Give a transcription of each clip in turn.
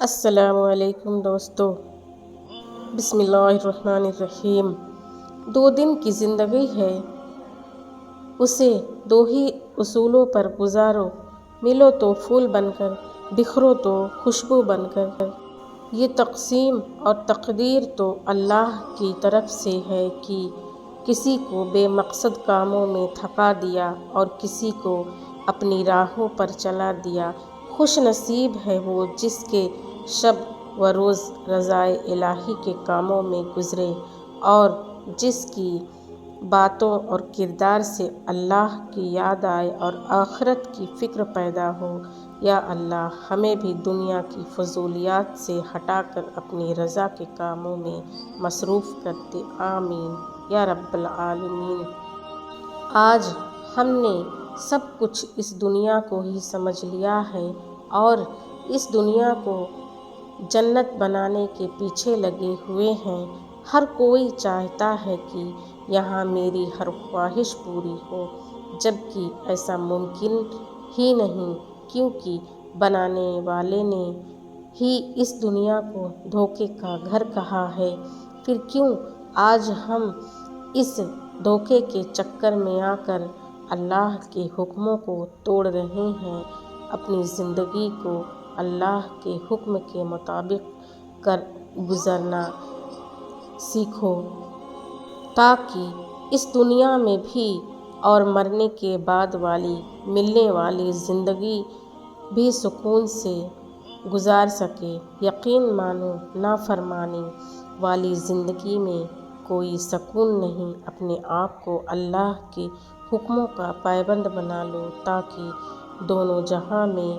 السلام علیکم دوستو، بسم اللہ الرحمن الرحیم۔ 2 دن کی زندگی ہے، اسے 2 ہی اصولوں پر گزارو، ملو تو پھول بن کر، بکھرو تو خوشبو بن کر۔ یہ تقسیم اور تقدیر تو اللہ کی طرف سے ہے کہ کسی کو بے مقصد کاموں میں تھکا دیا اور کسی کو اپنی راہوں پر چلا دیا۔ خوش نصیب ہے وہ جس کے شب و روز رضائے الہی کے کاموں میں گزرے اور جس کی باتوں اور کردار سے اللہ کی یاد آئے اور آخرت کی فکر پیدا ہو۔ یا اللہ، ہمیں بھی دنیا کی فضولیات سے ہٹا کر اپنی رضا کے کاموں میں مصروف کر دے، آمین یا رب العالمین۔ آج ہم نے سب کچھ اس دنیا کو ہی سمجھ لیا ہے اور اس دنیا کو جنت بنانے کے پیچھے لگے ہوئے ہیں۔ ہر کوئی چاہتا ہے کہ یہاں میری ہر خواہش پوری ہو، جبکہ ایسا ممکن ہی نہیں، کیونکہ بنانے والے نے ہی اس دنیا کو دھوکے کا گھر کہا ہے۔ پھر کیوں آج ہم اس دھوکے کے چکر میں آ کر اللہ کے حکموں کو توڑ رہے ہیں؟ اپنی زندگی کو اللہ کے حکم کے مطابق کر گزارنا سیکھو، تاکہ اس دنیا میں بھی اور مرنے کے بعد والی ملنے والی زندگی بھی سکون سے گزار سکے۔ یقین مانو، نافرمانی والی زندگی میں کوئی سکون نہیں۔ اپنے آپ کو اللہ کے حکموں کا پابند بنا لو تاکہ دونوں جہاں میں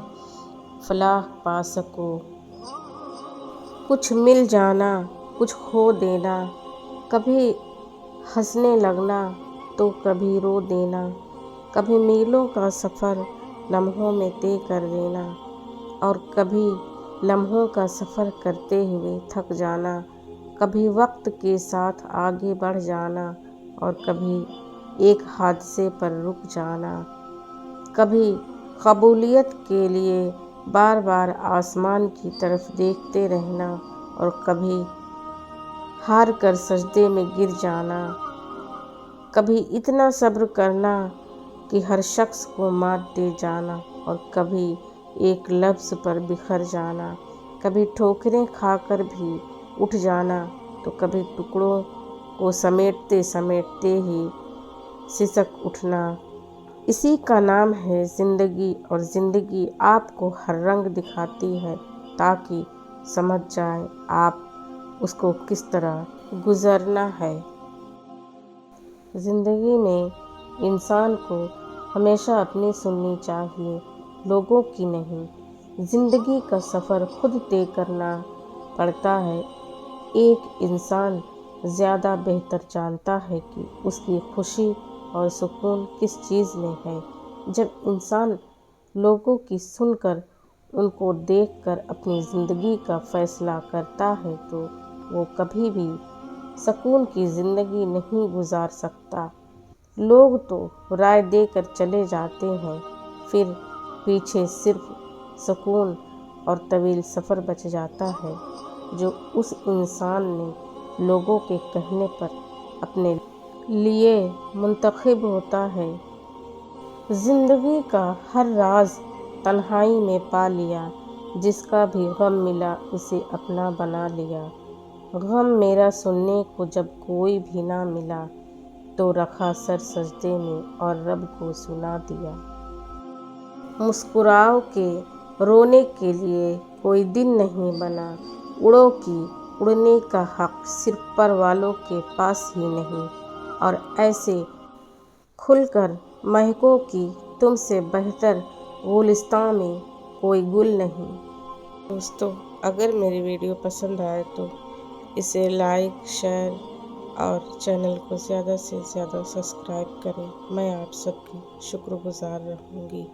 فلاح پا سکو۔ کچھ مل جانا، کچھ کھو دینا، کبھی ہنسنے لگنا تو کبھی رو دینا، کبھی میلوں کا سفر لمحوں میں طے کر دینا اور کبھی لمحوں کا سفر کرتے ہوئے تھک جانا، کبھی وقت کے ساتھ آگے بڑھ جانا اور کبھی ایک حادثے پر رک جانا، کبھی قبولیت کے لیے بار بار آسمان کی طرف دیکھتے رہنا اور کبھی ہار کر سجدے میں گر جانا، کبھی اتنا صبر کرنا کہ ہر شخص کو مات دے جانا اور کبھی ایک لفظ پر بکھر جانا، کبھی ٹھوکریں کھا کر بھی اٹھ جانا تو کبھی ٹکڑوں کو سمیٹتے سمیٹتے ہی سسک اٹھنا۔ اسی کا نام ہے زندگی، اور زندگی آپ کو ہر رنگ دکھاتی ہے تاکہ سمجھ جائیں آپ اس کو کس طرح گزارنا ہے۔ زندگی میں انسان کو ہمیشہ اپنی سننی چاہیے، لوگوں کی نہیں۔ زندگی کا سفر خود طے کرنا پڑتا ہے۔ ایک انسان زیادہ بہتر جانتا ہے کہ اس کی خوشی اور سکون کس چیز میں ہے۔ جب انسان لوگوں کی سن کر، ان کو دیکھ کر اپنی زندگی کا فیصلہ کرتا ہے تو وہ کبھی بھی سکون کی زندگی نہیں گزار سکتا۔ لوگ تو رائے دے کر چلے جاتے ہیں، پھر پیچھے صرف سکون اور طویل سفر بچ جاتا ہے جو اس انسان نے لوگوں کے کہنے پر اپنے لیے منتخب ہوتا ہے۔ زندگی کا ہر راز تنہائی میں پا لیا، جس کا بھی غم ملا اسے اپنا بنا لیا۔ غم میرا سننے کو جب کوئی بھی نہ ملا تو رکھا سر سجدے میں اور رب کو سنا دیا۔ مسکراؤ کہ رونے کے لیے کوئی دن نہیں بنا، اڑو کہ اڑنے کا حق صرف پر والوں کے پاس ہی نہیں، اور ایسے کھل کر مہکو کہ تم سے بہتر گلستاں میں کوئی گل نہیں۔ دوستو، اگر میری ویڈیو پسند آئے تو اسے لائک، شیئر اور چینل کو زیادہ سے زیادہ سبسکرائب کریں۔ میں آپ سب کی شکر گزار رہوں گی۔